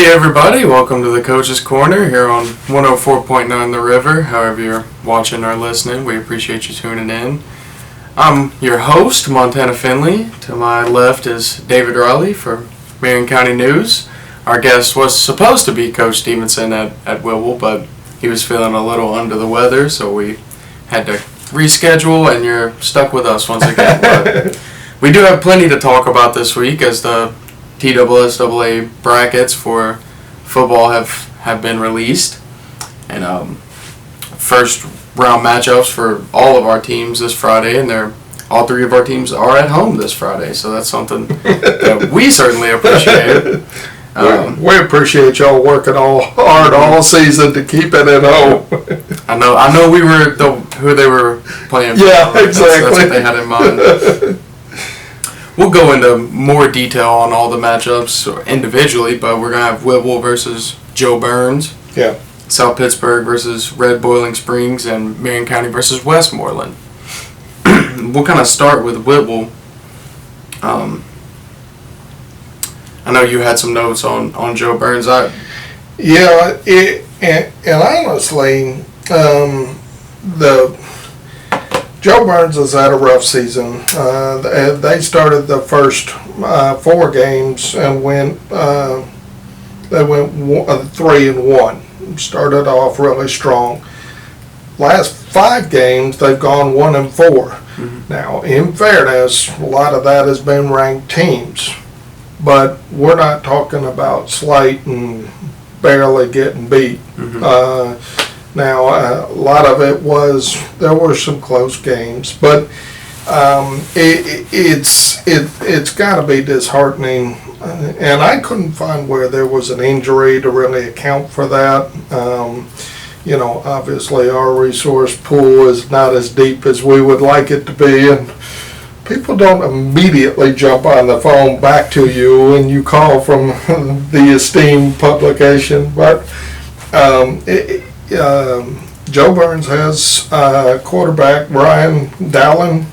Hey everybody, welcome to the Coach's Corner here on 104.9 The River. However you're watching or listening, we appreciate you tuning in. I'm your host, Montana Finley. To my left is David Raleigh for Marion County News. Our guest was supposed to be Coach Stevenson at Whitwell, but he was feeling a little under the weather, so we had to reschedule, and you're stuck with us once again. But we do have plenty to talk about this week as the TSSAA brackets for football have been released, and first round matchups for all of our teams this Friday, and all three of our teams are at home this Friday, so that's something that we certainly appreciate. We appreciate y'all working hard all season to keep it at home. I know we were who they were playing for. Yeah, exactly. That's what they had in mind. We'll go into more detail on all the matchups individually, but we're going to have Whitwell versus Joe Burns. Yeah. South Pittsburgh versus Red Boiling Springs, and Marion County versus Westmoreland. We'll kind of start with Whitwell. I know you had some notes on Joe Burns. And honestly, Joe Burns has had a rough season. They started the first 4 games and went 3-1. Started off really strong. Last 5 games they've gone 1-4. Mm-hmm. Now, in fairness, a lot of that has been ranked teams, but we're not talking about slight and barely getting beat. Mm-hmm. Now, a lot of it there were some close games, but it's got to be disheartening, and I couldn't find where there was an injury to really account for that. Obviously our resource pool is not as deep as we would like it to be, and people don't immediately jump on the phone back to you when you call from the esteemed publication, but Joe Burns has quarterback Brian Dowling,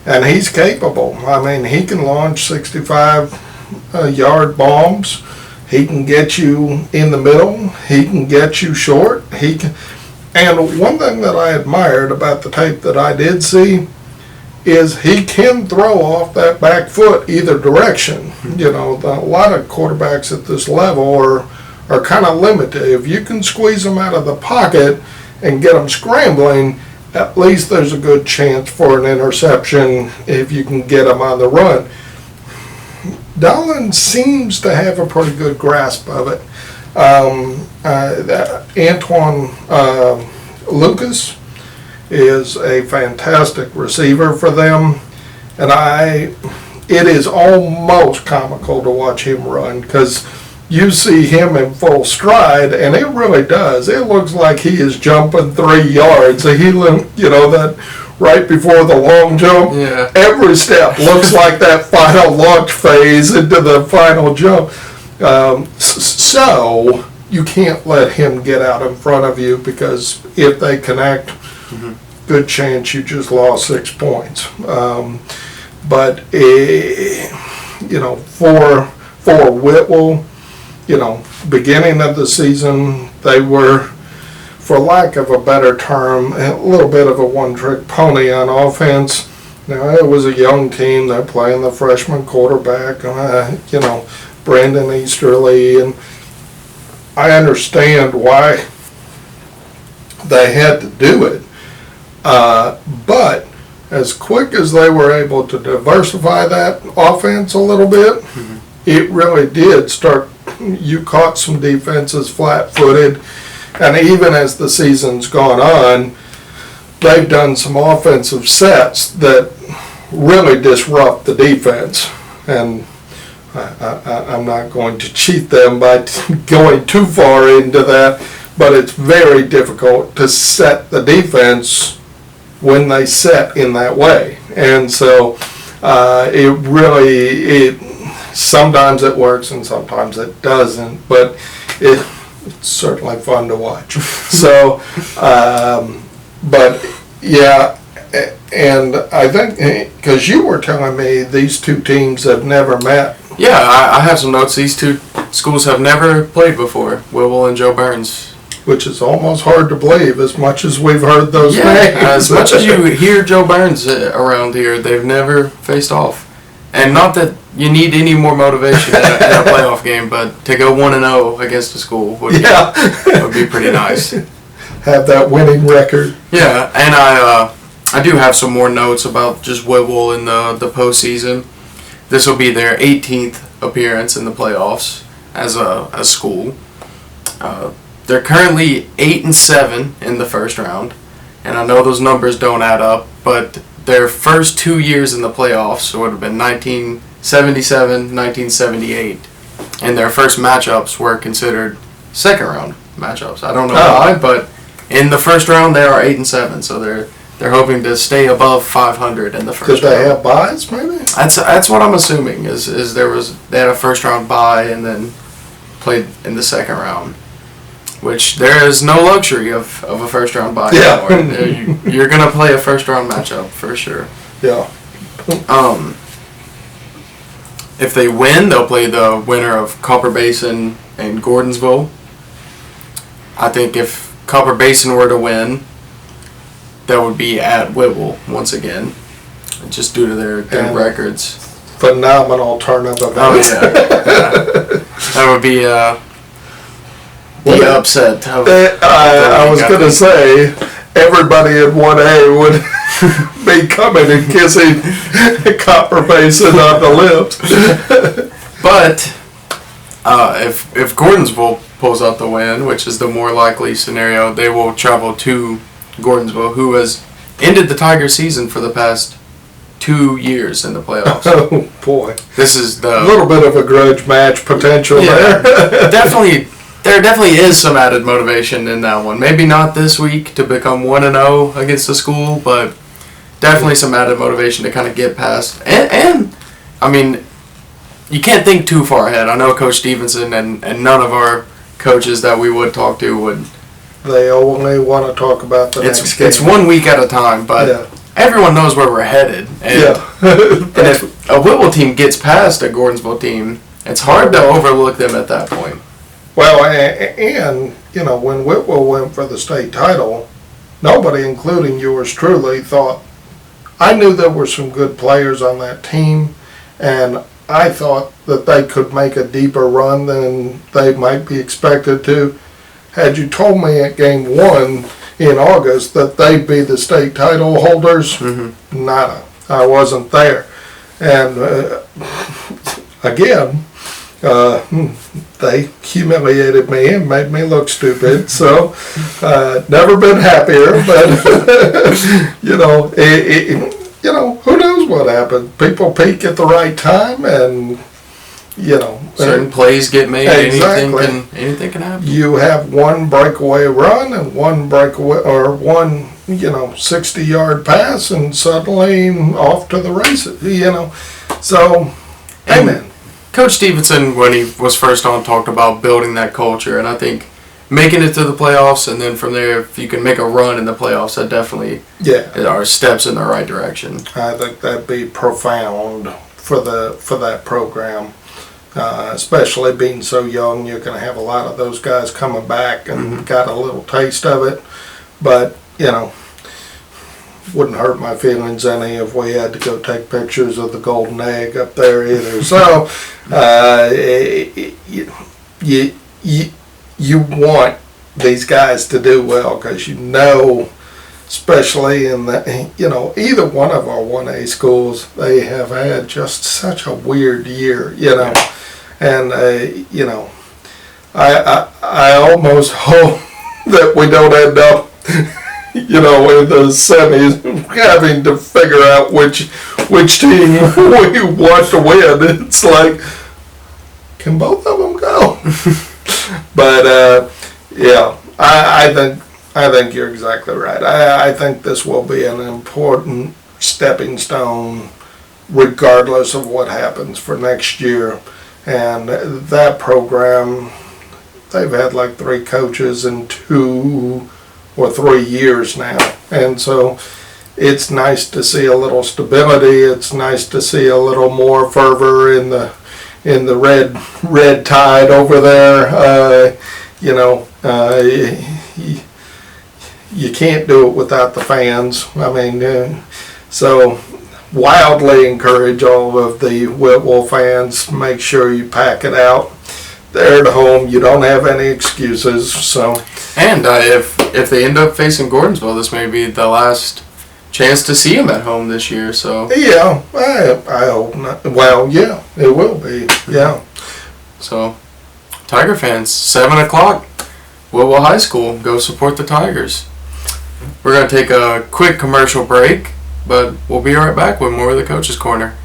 and he's capable. I mean, he can launch 65-yard bombs. He can get you in the middle. He can get you short. And one thing that I admired about the tape that I did see is he can throw off that back foot either direction. A lot of quarterbacks at this level are kind of limited. If you can squeeze them out of the pocket and get them scrambling, at least there's a good chance for an interception if you can get them on the run. Dolan seems to have a pretty good grasp of it. Antoine Lucas is a fantastic receiver for them, and it is almost comical to watch him run, because you see him in full stride, and it really does. It looks like he is jumping 3 yards. That right before the long jump, yeah. Every step looks like that final launch phase into the final jump. So you can't let him get out in front of you, because if they connect, mm-hmm. Good chance you just lost 6 points. But for Whitwell, beginning of the season, they were, for lack of a better term, a little bit of a one-trick pony on offense. Now, it was a young team. They're playing the freshman quarterback, Brandon Easterly, and I understand why they had to do it. But as quick as they were able to diversify that offense a little bit, mm-hmm. It really did start. You caught some defenses flat-footed, and even as the season's gone on, they've done some offensive sets that really disrupt the defense. And I'm not going to cheat them by going too far into that, but it's very difficult to set the defense when they set in that way. And so sometimes it works and sometimes it doesn't, but it's certainly fun to watch. So, but yeah, and I think, because you were telling me these two teams have never met. Yeah, I have some notes. These two schools have never played before, Whitwell and Joe Burns. Which is almost hard to believe as much as we've heard those names. As much as you hear Joe Burns around here, they've never faced off. And not that you need any more motivation in a playoff game, but to go 1-0 against a school would be pretty nice. Have that winning record. Yeah, and I do have some more notes about just Whitwell in the postseason. This will be their 18th appearance in the playoffs as a school. They're currently 8-7 in the first round, and I know those numbers don't add up, but their first 2 years in the playoffs would have been 1977, 1978, and their first matchups were considered second round matchups. I don't know why, but in the first round they are 8-7, so they're hoping to stay above 500 in the first round. Did they have buys, maybe? That's what I'm assuming. Is they had a first round bye and then played in the second round, which there is no luxury of a first round bye anymore. You're gonna play a first round matchup for sure. Yeah. If they win, they'll play the winner of Copper Basin and Gordonsville. I think if Copper Basin were to win, that would be at Whitwell once again, just due to their records. Phenomenal turn of events. Oh yeah. That would be the upset. I was going to say, everybody in 1A would be coming and kissing Copper Basin on the lips. But if Gordonsville pulls out the win, which is the more likely scenario, they will travel to Gordonsville, who has ended the Tiger season for the past 2 years in the playoffs. Oh boy, this is a little bit of a grudge match potential there. There definitely is some added motivation in that one. Maybe not this week to become 1-0 against the school, but definitely some added motivation to kind of get past. And I mean, you can't think too far ahead. I know Coach Stevenson and none of our coaches that we would talk to would. They only want to talk about the next game. It's 1 week at a time, but everyone knows where we're headed. And, and if a Whitwell team gets past a Gordonsville team, it's hard to overlook them at that point. Well, and you know, when Whitwell went for the state title, nobody, including yours truly, thought. I knew there were some good players on that team, and I thought that they could make a deeper run than they might be expected to. Had you told me at game 1 in August that they'd be the state title holders, nada. I wasn't there. And again, they humiliated me and made me look stupid. So, never been happier. But you know, who knows what happened? People peak at the right time, and you know, certain plays get made. Exactly. Anything can happen. You have one breakaway run and one 60-yard pass, and suddenly off to the races. You know, so amen. Coach Stevenson, when he was first on, talked about building that culture, and I think making it to the playoffs, and then from there, if you can make a run in the playoffs, that definitely are steps in the right direction. I think that'd be profound for that program, especially being so young. You're going to have a lot of those guys coming back and got a little taste of it, but you know, wouldn't hurt my feelings any if we had to go take pictures of the golden egg up there either. So you want these guys to do well, because you know, especially in the, you know, either one of our 1A schools, they have had just such a weird year, you know, and you know, I almost hope that we don't end up, you know, in the semis having to figure out which team we want to win. It's like, can both of them go? But yeah, I think you're exactly right. I think this will be an important stepping stone, regardless of what happens for next year. And that program, they've had like 3 coaches in 2 or 3 years now, and so it's nice to see a little stability. It's nice to see a little more fervor in in the red tide over there. You can't do it without the fans. I mean, so wildly encourage all of the Whitwell fans. Make sure you pack it out. They're at home. You don't have any excuses. So, and if they end up facing Gordonsville, this may be the last chance to see them at home this year. So yeah, I hope not. Well, yeah, it will be. Yeah. So, Tiger fans, 7 o'clock, Whitwell High School. Go support the Tigers. We're going to take a quick commercial break, but we'll be right back with more of the Coach's Corner.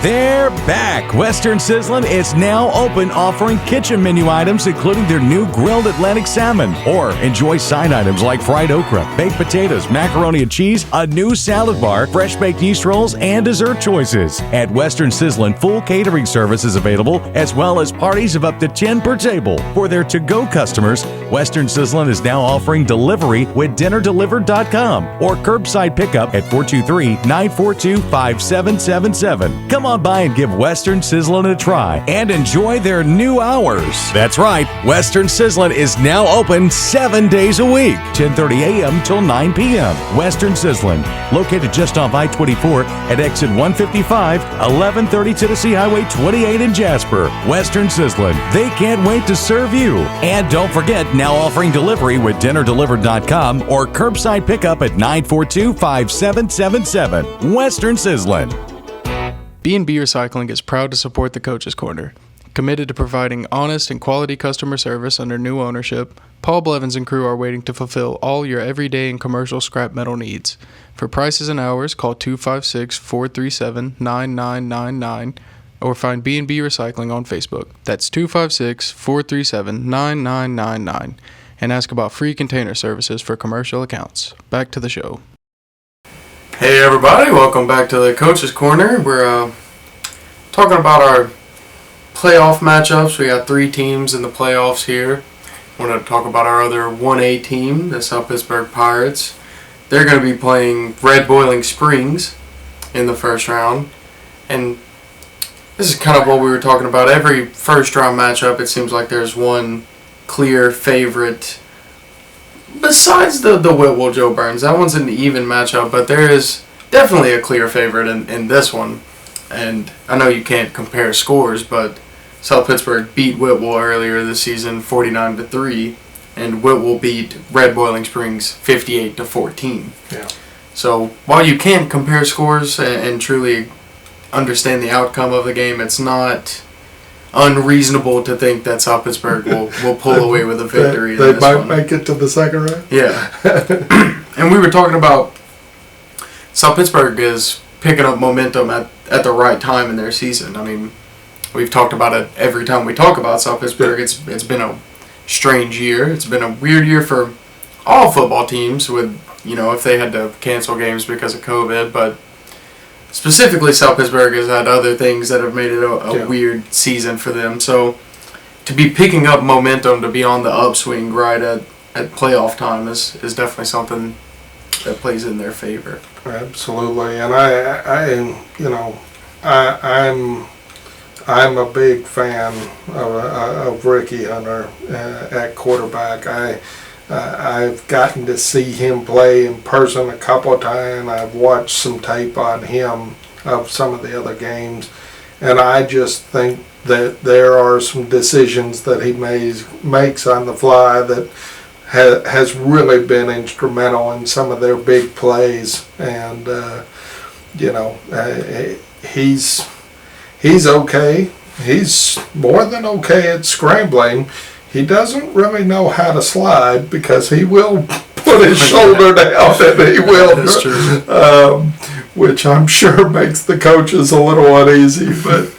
They're back. Western Sizzlin' is now open, offering kitchen menu items including their new grilled Atlantic salmon. Or enjoy side items like fried okra, baked potatoes, macaroni and cheese, a new salad bar, fresh baked yeast rolls, and dessert choices. At Western Sizzlin', full catering service is available, as well as parties of up to 10 per table. For their to-go customers, Western Sizzlin' is now offering delivery with dinnerdelivered.com or curbside pickup at 423-942-5777. Come on by and give Western Sizzlin' a try and enjoy their new hours. That's right, Western Sizzlin' is now open 7 days a week, 10:30 a.m. till 9 p.m. Western Sizzlin', located just off I-24 at exit 155, 1130 Tennessee Highway 28 in Jasper. Western Sizzlin', they can't wait to serve you. And don't forget, now offering delivery with dinnerdelivered.com or curbside pickup at 942-5777. Western Sizzlin'. B&B Recycling is proud to support the Coach's Corner. Committed to providing honest and quality customer service under new ownership, Paul Blevins and crew are waiting to fulfill all your everyday and commercial scrap metal needs. For prices and hours, call 256-437-9999 or find B&B Recycling on Facebook. That's 256-437-9999 and ask about free container services for commercial accounts. Back to the show. Hey everybody, welcome back to the Coach's Corner. We're talking about our playoff matchups. We got 3 teams in the playoffs here. I want to talk about our other 1A team, the South Pittsburgh Pirates. They're going to be playing Red Boiling Springs in the first round. And this is kind of what we were talking about. Every first round matchup, it seems like there's one clear favorite. Besides the Whitwell Joe Burns, that one's an even matchup, but there is definitely a clear favorite in this one. And I know you can't compare scores, but South Pittsburgh beat Whitwell earlier this season 49-3, and Whitwell beat Red Boiling Springs 58-14. Yeah. So while you can't compare scores and truly understand the outcome of the game, it's not unreasonable to think that South Pittsburgh will pull away with a victory. They might make it to the second round. Yeah. And we were talking about South Pittsburgh is picking up momentum at the right time in their season. I mean, we've talked about it every time we talk about South Pittsburgh. It's been a strange year. It's been a weird year for all football teams with, if they had to cancel games because of COVID, but specifically, South Pittsburgh has had other things that have made it a weird season for them. So, to be picking up momentum, to be on the upswing right at playoff time is definitely something that plays in their favor. Absolutely, and I'm a big fan of Ricky Hunter at quarterback. I've gotten to see him play in person a couple of times. I've watched some tape on him of some of the other games, and I just think that there are some decisions that he makes on the fly that has really been instrumental in some of their big plays. And he's okay. He's more than okay at scrambling. He doesn't really know how to slide because he will put his shoulder down and he will, That's true. Which I'm sure makes the coaches a little uneasy. But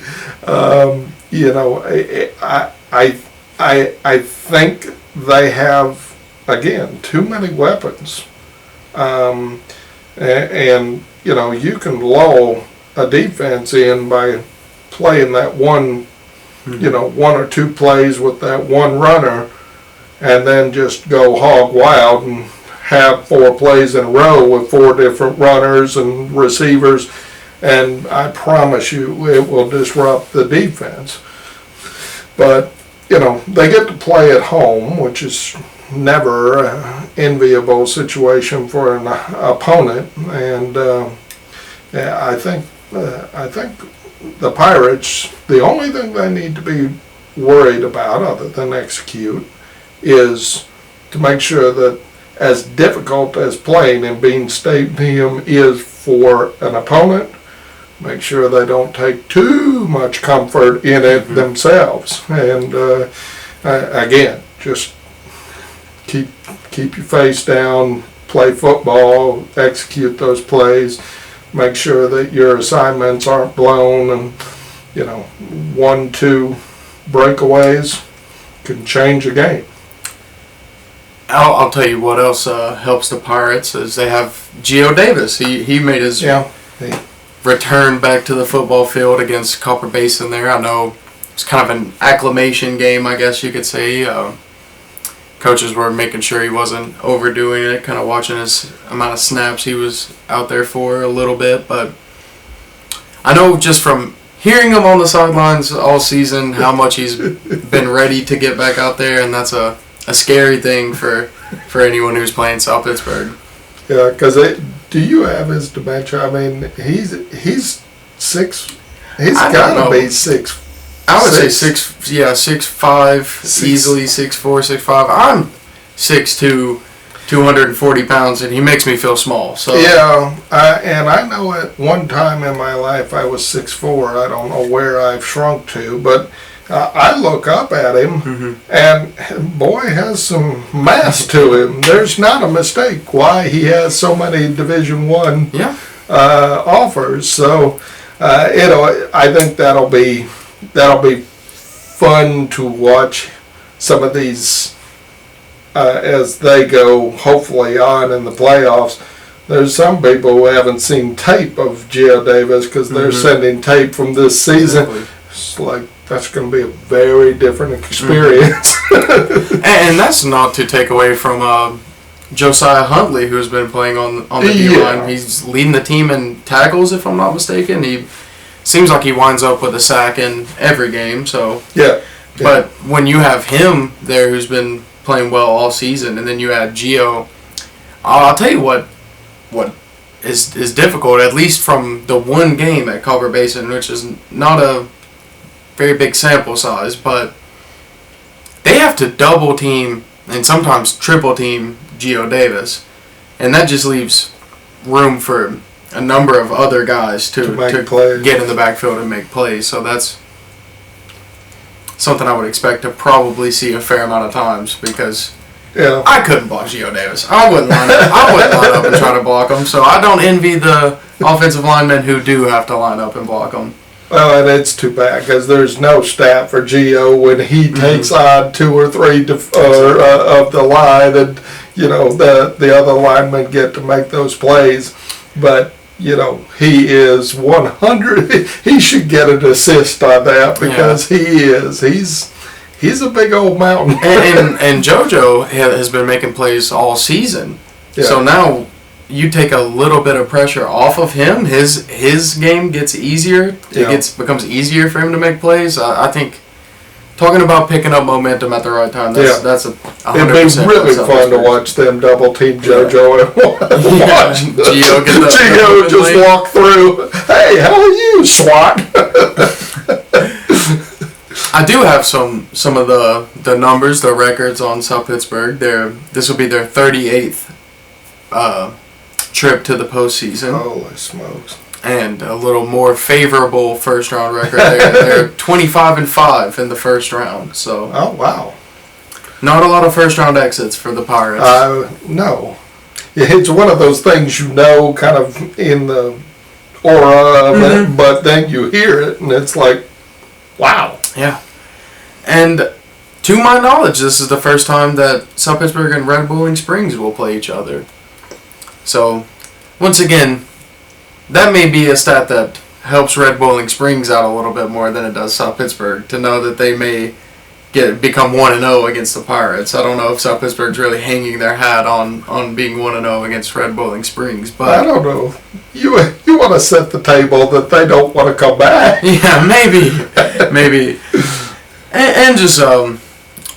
I think they have, again, too many weapons, and you can lull a defense in by playing that one. 1 or 2 plays with that one runner, and then just go hog wild and have 4 plays in a row with 4 different runners and receivers, and I promise you it will disrupt the defense. But, they get to play at home, which is never an enviable situation for an opponent, and I think the Pirates, the only thing they need to be worried about, other than execute, is to make sure that, as difficult as playing in Bean Stadium is for an opponent, make sure they don't take too much comfort in it themselves. And again, just keep your face down, play football, execute those plays, make sure that your assignments aren't blown, and 1-2 breakaways can change a game. I'll tell you what else helps the Pirates is they have Gio Davis. He made his return back to the football field against Copper Basin there. I know it's kind of an acclimation game, I guess you could say. Coaches were making sure he wasn't overdoing it, kind of watching his amount of snaps he was out there for a little bit. But I know just from hearing him on the sidelines all season how much he's been ready to get back out there, and that's a scary thing for anyone who's playing South Pittsburgh. Yeah, because do you have his dimension? I mean, he's six. He's got to be 6. I would say 6'5", easily 6'4", 6'5". I'm 6'2", 240 pounds, and he makes me feel small. So yeah, and I know at one time in my life I was 6'4". I don't know where I've shrunk to, but I look up at him, and boy has some mass to him. There's not a mistake why he has so many Division I offers. So I think that'll be fun to watch some of these as they go hopefully on in the playoffs. There's some people who haven't seen tape of Gio Davis because they're sending tape from this season. Exactly. It's like, that's going to be a very different experience. And that's not to take away from Josiah Huntley, who's been playing on the D-line. He's leading the team in tackles, if I'm not mistaken. He seems like he winds up with a sack in every game. So But when you have him there who's been playing well all season, and then you add Gio, I'll tell you what is difficult, at least from the one game at Copper Basin, which is not a very big sample size, but they have to double team and sometimes triple team Gio Davis, and that just leaves room for a number of other guys to get in the backfield and make plays. So that's something I would expect to probably see a fair amount of times, because I couldn't block Gio Davis. I wouldn't line up and try to block him. So I don't envy the offensive linemen who do have to line up and block him. Well, and it's too bad because there's no stat for Gio when he takes on 2 or 3 of the line, and the other linemen get to make those plays. But he is 100. He should get an assist on that because he's a big old mountain. and JoJo has been making plays all season. Yeah. So now you take a little bit of pressure off of him. His game gets easier. It becomes easier for him to make plays. I think talking about picking up momentum at the right time, that's 100%. It'd be really fun to watch them double team JoJo and watch Gio just walk through. Hey, how are you, SWAT? I do have some of the numbers, the records on South Pittsburgh. This will be their 38th trip to the postseason. Holy smokes. And a little more favorable first round record. They're 25-5 in the first round. So oh wow. Not a lot of first round exits for the Pirates. No. It's one of those things kind of in the aura of it, but then you hear it and it's like, wow. Yeah. And to my knowledge, this is the first time that South Pittsburgh and Red Bowling Springs will play each other. So, once again, that may be a stat that helps Red Bowling Springs out a little bit more than it does South Pittsburgh, to know that they may become 1-0 against the Pirates. I don't know if South Pittsburgh's really hanging their hat on being 1-0 against Red Boiling Springs, but I don't know. You want to set the table that they don't want to come back. Yeah, maybe. And just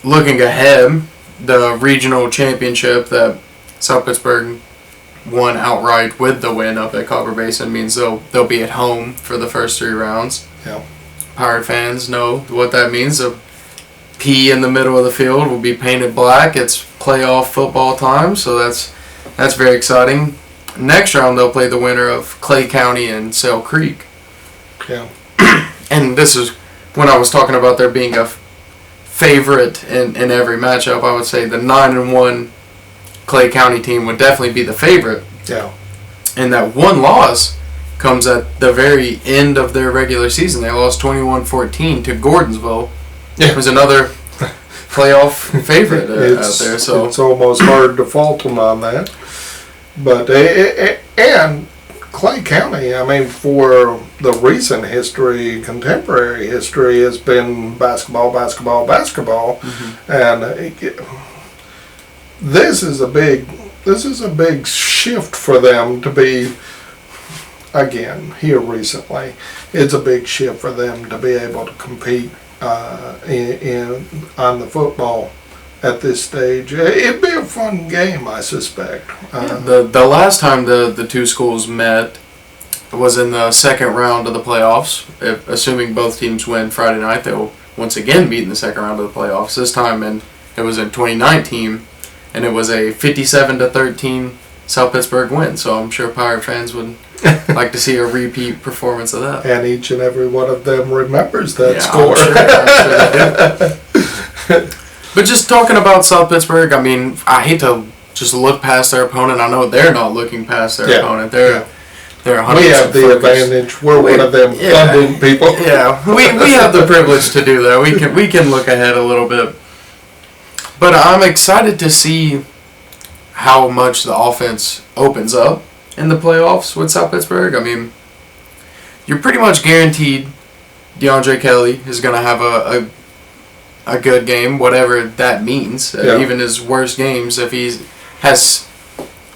looking ahead, the regional championship that South Pittsburgh won outright with the win up at Copper Basin means they'll be at home for the first 3 rounds. Yeah. Pirate fans know what that means. The P in the middle of the field will be painted black. It's playoff football time, so that's very exciting. Next round, they'll play the winner of Clay County and Sail Creek. Yeah. And this is when I was talking about there being a favorite in every matchup. I would say the 9-1 Clay County team would definitely be the favorite. Yeah. And that one loss comes at the very end of their regular season. They lost 21-14 to Gordonsville. Yeah. It was another playoff favorite out there. So it's almost hard to fault them on that. But and Clay County, I mean, for the recent history, contemporary history, has been basketball, Mm-hmm. and this is a big shift for them to be. Again, here recently, it's a big shift for them to be able to compete on the football at this stage. It'd be a fun game, I suspect. The last time the two schools met was in the second round of the playoffs. Assuming both teams win Friday night, they'll once again meet in the second round of the playoffs. This time, it was in 2019, and it was a 57-13 South Pittsburgh win. So I'm sure Pirate fans would like to see a repeat performance of that. And each and every one of them remembers that score. I'm sure they do. But just talking about South Pittsburgh, I mean, I hate to just look past their opponent. I know they're not looking past their opponent. They're 100% We have the focused. advantage. We're one of them London people. Yeah, we have the privilege to do that. We can look ahead a little bit. But I'm excited to see how much the offense opens up in the playoffs with South Pittsburgh. I mean, you're pretty much guaranteed DeAndre Kelly is going to have a good game, whatever that means. Even his worst games, if he has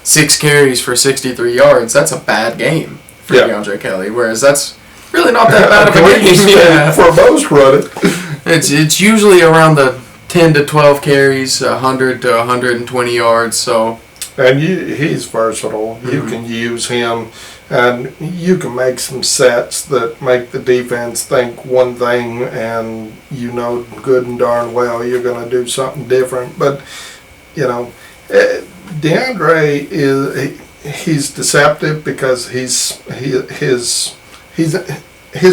6 carries for 63 yards, that's a bad game for DeAndre Kelly. Whereas that's really not that bad of a game. For most running. It's usually around the 10 to 12 carries, 100 to 120 yards. So, and he's versatile. Mm-hmm. You can use him, and you can make some sets that make the defense think one thing, and good and darn well you're going to do something different. But DeAndre he's deceptive because his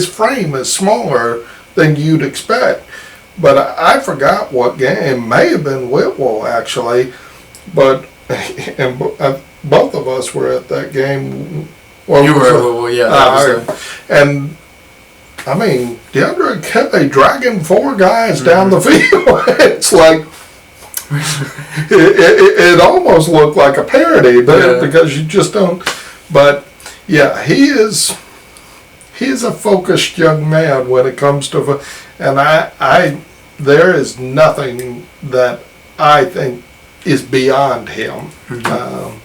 frame is smaller than you'd expect. But I forgot what game. It may have been Whitwell, actually. But both of us were at that game. Well, you were at Whitwell, yeah. And, I mean, DeAndre Kelly dragging 4 guys down the field. It's like, it almost looked like a parody, but because you just don't. But, yeah, he is a focused young man when it comes to, and there is nothing that I think is beyond him. Mm-hmm.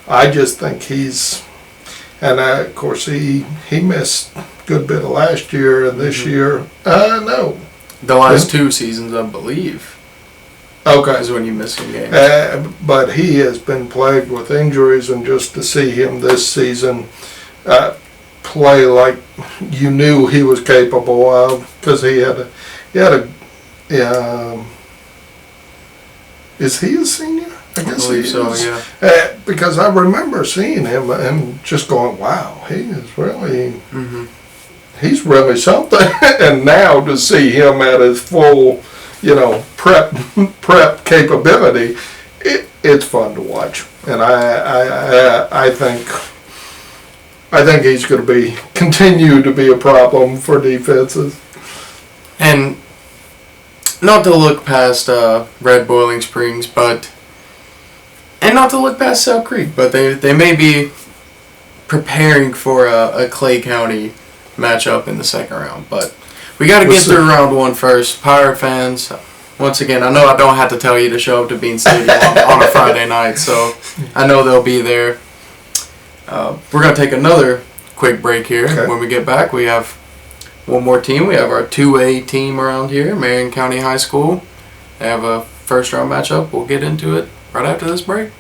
I just think and of course he missed a good bit of last year and this year. No. The last 2 seasons, I believe. Okay. Is when you miss some games. But he has been plagued with injuries, and just to see him this season play like you knew he was capable of, because he had a is he a senior? I guess believe he so, is. yeah. Because I remember seeing him and just going, wow, he is really, he's really something. And now to see him at his full, prep capability, it's fun to watch. And I think he's going to continue to be a problem for defenses. And not to look past Red Boiling Springs, and not to look past Sail Creek, but they may be preparing for a Clay County matchup in the second round. But we got to get through round 1 first. Pirate fans, once again, I know I don't have to tell you to show up to Bean Stadium on a Friday night, so I know they'll be there. We're going to take another quick break here. Okay. When we get back, we have one more team. We have our 2A team around here, Marion County High School. They have a first-round matchup. We'll get into it right after this break.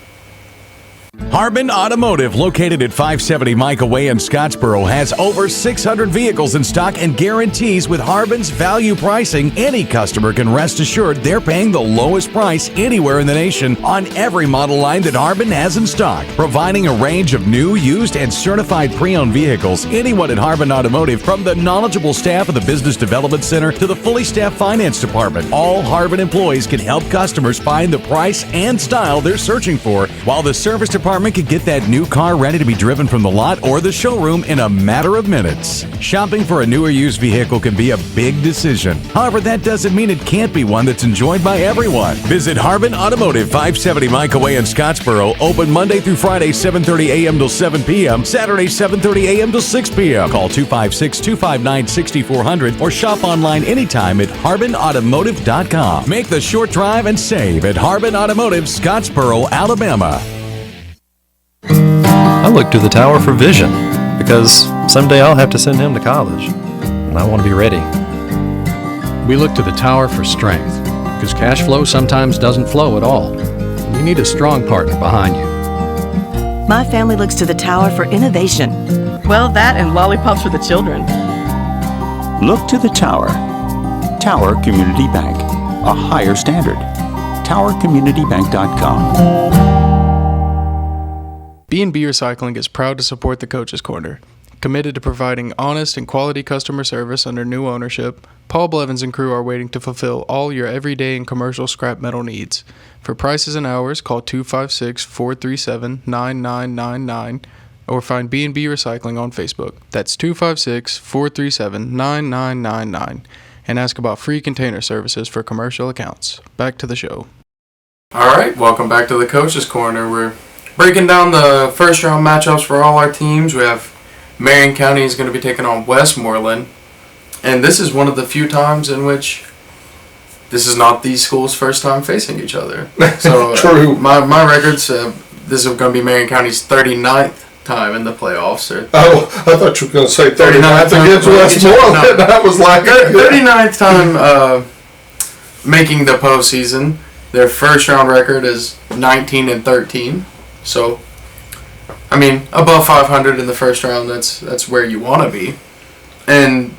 Harbin Automotive, located at 570 Micah Way in Scottsboro, has over 600 vehicles in stock and guarantees with Harbin's value pricing. Any customer can rest assured they're paying the lowest price anywhere in the nation on every model line that Harbin has in stock. Providing a range of new, used, and certified pre-owned vehicles, anyone at Harbin Automotive, from the knowledgeable staff of the Business Development Center to the fully staffed finance department, all Harbin employees can help customers find the price and style they're searching for, while the service department can get that new car ready to be driven from the lot or the showroom in a matter of minutes. Shopping for a new or used vehicle can be a big decision. However, that doesn't mean it can't be one that's enjoyed by everyone. Visit Harbin Automotive, 570 Micah Way in Scottsboro. Open Monday through Friday, 7:30 a.m. till 7 p.m. Saturday, 7:30 a.m. till 6 p.m. Call 256-259-6400 or shop online anytime at harbinautomotive.com. Make the short drive and save at Harbin Automotive, Scottsboro, Alabama. I look to the tower for vision because someday I'll have to send him to college, and I want to be ready. We look to the tower for strength because cash flow sometimes doesn't flow at all. You need a strong partner behind you. My family looks to the tower for innovation. Well, that and lollipops for the children. Look to the tower. Tower Community Bank. A higher standard. TowerCommunityBank.com. B&B Recycling is proud to support the Coach's Corner. Committed to providing honest and quality customer service under new ownership, Paul Blevins and crew are waiting to fulfill all your everyday and commercial scrap metal needs. For prices and hours, call 256-437-9999 or find B&B Recycling on Facebook. That's 256-437-9999 and ask about free container services for commercial accounts. Back to the show. All right, welcome back to the Coach's Corner. We're breaking down the first round matchups for all our teams. We have Marion County is going to be taking on Westmoreland. And this is one of the few times in which this is not these schools' first time facing each other. So True. My records, this is going to be Marion County's 39th time in the playoffs. Oh, I thought you were going to say 39th against Westmoreland. I was like, 39th time making the postseason. Their first round record is 19-13. So, I mean, above 500 in the first round, that's where you want to be. And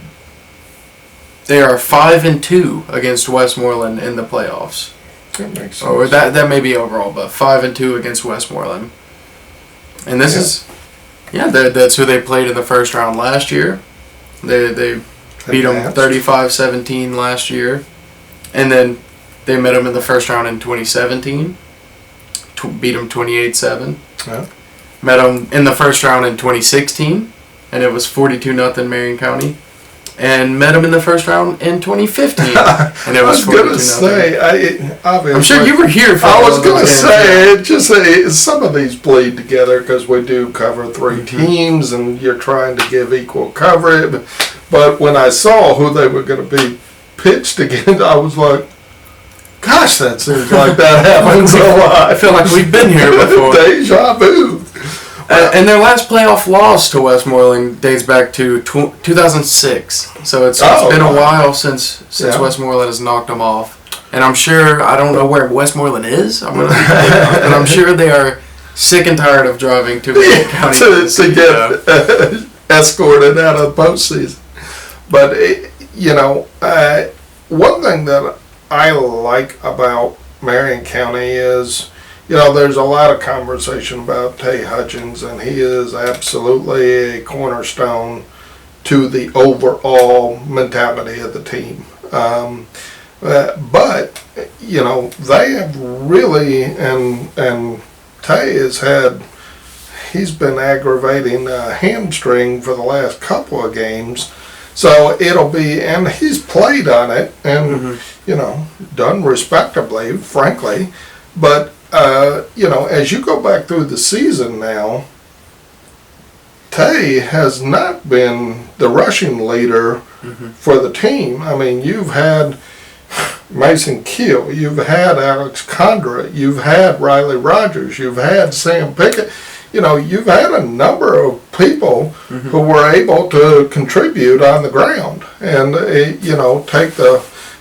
they are 5-2 against Westmoreland in the playoffs. That makes sense. Or that may be overall, but 5-2 against Westmoreland. And this is, that's who they played in the first round last year. They beat them 35-17 last year. And then they met them in the first round in 2017. Beat them 28-7. Yeah. Met them in the first round in 2016, and it was 42-0 Marion County. And met them in the first round in 2015, and it was 42-0. I was going to say, I'm sure you were here for I was going to games, say, it just some of these bleed together because we do cover three teams, and you're trying to give equal coverage. But when I saw who they were going to be pitched against, I was like, gosh, that seems like that happens a lot. I feel like we've been here before. Deja vu. And their last playoff loss to Westmoreland dates back to 2006. So it's been a while since Westmoreland has knocked them off. And I'm sure, I don't know where Westmoreland is, but I'm sure they are sick and tired of driving to Marion County to get escorted out of the postseason. But, one thing that I like about Marion County is, there's a lot of conversation about Tay Hutchins, and he is absolutely a cornerstone to the overall mentality of the team. But, they have really, and Tay he's been aggravating a hamstring for the last couple of games. So it'll be, and he's played on it and, done respectably, frankly. But, as you go back through the season now, Tay has not been the rushing leader for the team. I mean, you've had Mason Keel, you've had Alex Condra, you've had Riley Rogers, you've had Sam Pickett. You've had a number of people who were able to contribute on the ground and,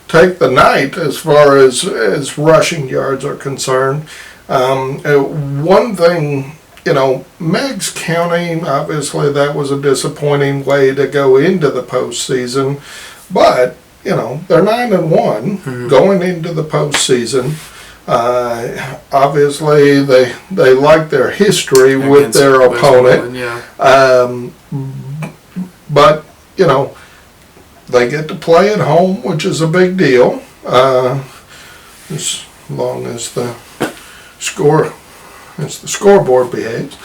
take the night as far as rushing yards are concerned. One thing, Meigs County, obviously that was a disappointing way to go into the postseason, but, they're 9-1 going into the postseason. Obviously, they like their history with their opponent. But, they get to play at home, which is a big deal, as long as the scoreboard behaves.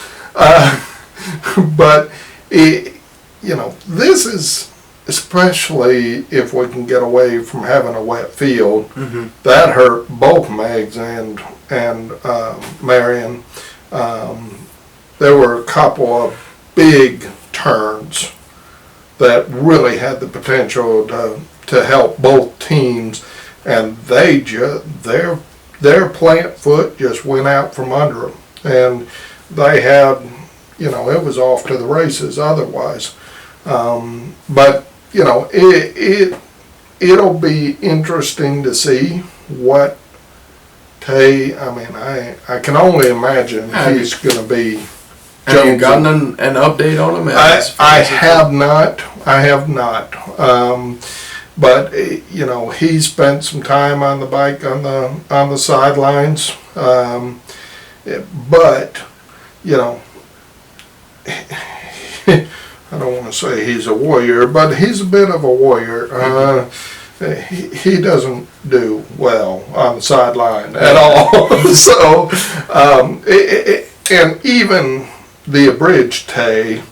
But, this is, especially if we can get away from having a wet field, that hurt both Meigs and Marion. There were a couple of big turns that really had the potential to help both teams, and their plant foot just went out from under them, and they had, it was off to the races otherwise. But it'll be interesting to see what I can only imagine he's going to be. Have you gotten an update on him? I have not. But he spent some time on the bike on the sidelines. But I don't want to say he's a warrior, but he's a bit of a warrior. He doesn't do well on the sideline at all. So, and even the abridged Tay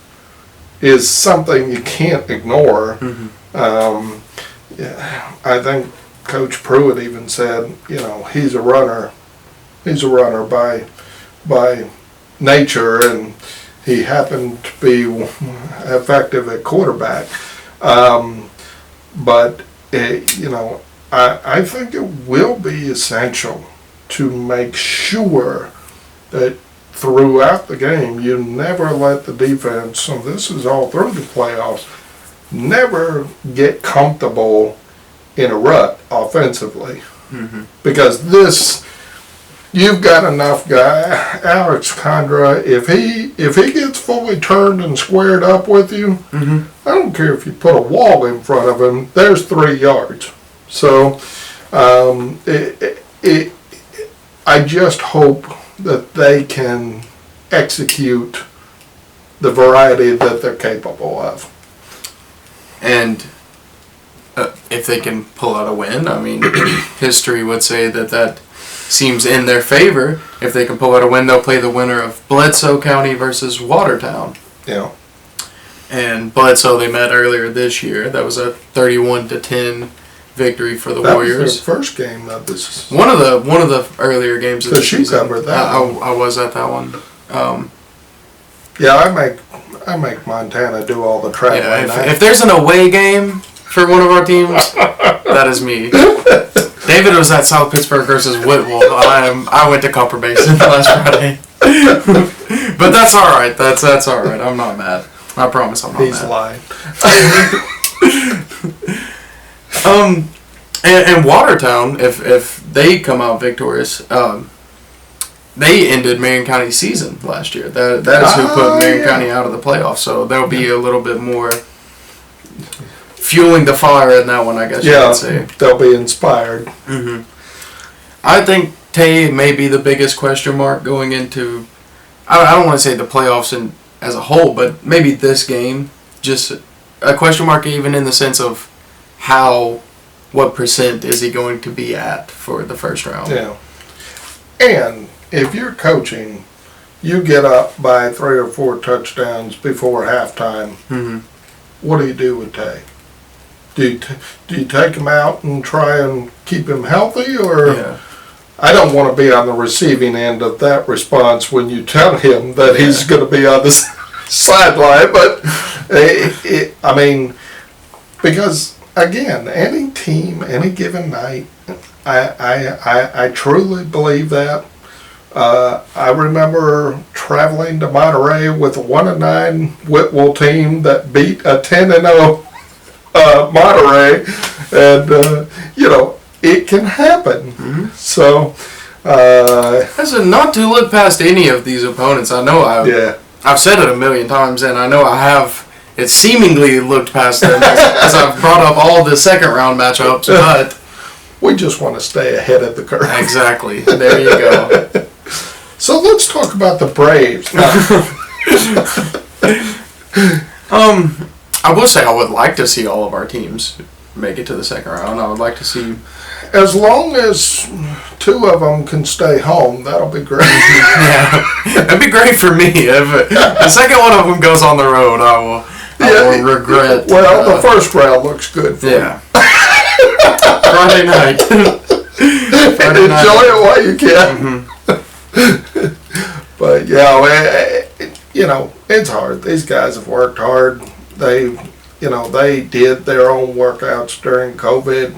is something you can't ignore. I think Coach Pruitt even said, he's a runner. He's a runner by nature, and he happened to be effective at quarterback. But, I think it will be essential to make sure that throughout the game you never let the defense, and this is all through the playoffs, never get comfortable in a rut offensively. Because you've got enough guy, Alex Condra, if he gets fully turned and squared up with you, I don't care if you put a wall in front of him, there's 3 yards. So I just hope that they can execute the variety that they're capable of. And if they can pull out a win, history would say that seems in their favor. If they can pull out a win, they'll play the winner of Bledsoe County versus Watertown. Yeah. And Bledsoe, they met earlier this year. That was a 31-10 victory for the Warriors. That was their first game of this. One of the earlier games of the season. You covered that. I was at that one. Yeah, I make Montana do all the traveling. Yeah, if there's an away game for one of our teams, that is me. David was at South Pittsburgh versus Whitwell. I went to Copper Basin last Friday. But that's all right. That's all right. I'm not mad. I promise I'm not He's mad. He's lying. And Watertown, if they come out victorious, they ended Marion County's season last year. That is who put Marion County out of the playoffs. So there'll be a little bit more fueling the fire in that one, I guess you could say. They'll be inspired. I think Tay may be the biggest question mark going into, I don't want to say the playoffs as a whole, but maybe this game, just a question mark even in the sense of what percent is he going to be at for the first round. Yeah. And if you're coaching, you get up by 3 or 4 touchdowns before halftime, what do you do with Tay? Do you take him out and try and keep him healthy, or I don't want to be on the receiving end of that response when you tell him that he's going to be on the sideline, but because again, any team, any given night, I truly believe that. I remember traveling to Monterey with a 1-9 Whitwell team that beat a 10-0 Monterey, and it can happen. Mm-hmm. So, That's not to look past any of these opponents. I know I've said it a million times, and I know I have. It seemingly looked past them as I've brought up all the second round matchups, but we just want to stay ahead of the curve. Exactly. There you go. So let's talk about the Braves. I will say I would like to see all of our teams make it to the second round. I would like to see. As long as 2 of them can stay home, that'll be great. Yeah, that'd be great for me. If the second one of them goes on the road, I will regret. Well, the first round looks good for you. Friday night. Friday night. Enjoy it while you can. Mm-hmm. But it's hard. These guys have worked hard. They did their own workouts during COVID.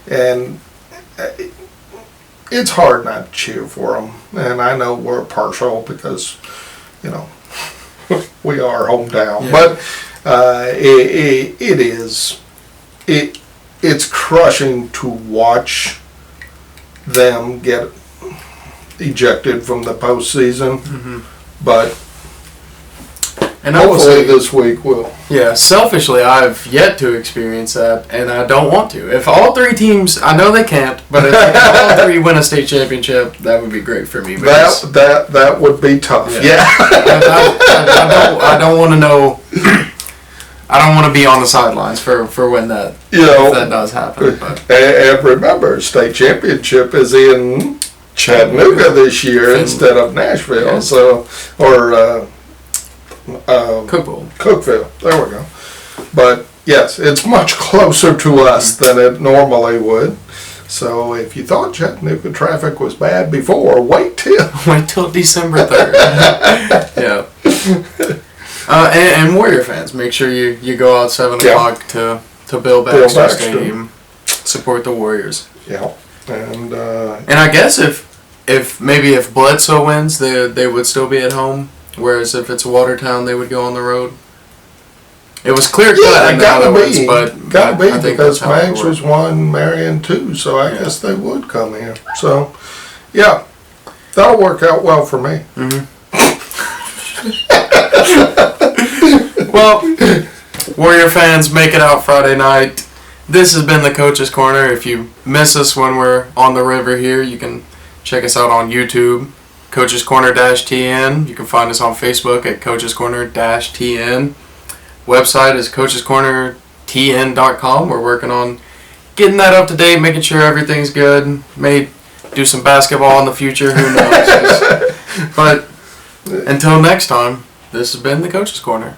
And it's hard not to cheer for them. And I know we're partial because, we are hometown. Yeah. But it's crushing to watch them get ejected from the postseason. Mm-hmm. But hopefully this week will. Yeah, selfishly, I've yet to experience that, and I don't want to. If all 3 teams, I know they can't, but if all 3 win a state championship, that would be great for me. That would be tough. Yeah. I don't want to know. I don't want to be on the sidelines for when that if that does happen. But. And remember, state championship is in Chattanooga this year instead of Nashville. Yeah. So Cookeville. There we go. But yes, it's much closer to us than it normally would. So if you thought Chattanooga traffic was bad before, wait till December 3rd. Yeah. And Warrior fans, make sure you go out 7 o'clock to Bill Baxter Stadium. Support the Warriors. Yeah. And I guess if Bledsoe wins, they would still be at home. Whereas if it's Watertown, they would go on the road. It was clear cut. Gotta be because Mags was 1, Marion 2, so I guess they would come here. So, yeah, that'll work out well for me. Mm-hmm. Well, Warrior fans, make it out Friday night. This has been the Coach's Corner. If you miss us when we're on the river here, you can check us out on YouTube. Coach's Corner-TN. You can find us on Facebook at Coach's Corner-TN. Website is coachescornertn.com. We're working on getting that up to date, making sure everything's good. May do some basketball in the future. Who knows? But until next time, this has been the Coach's Corner.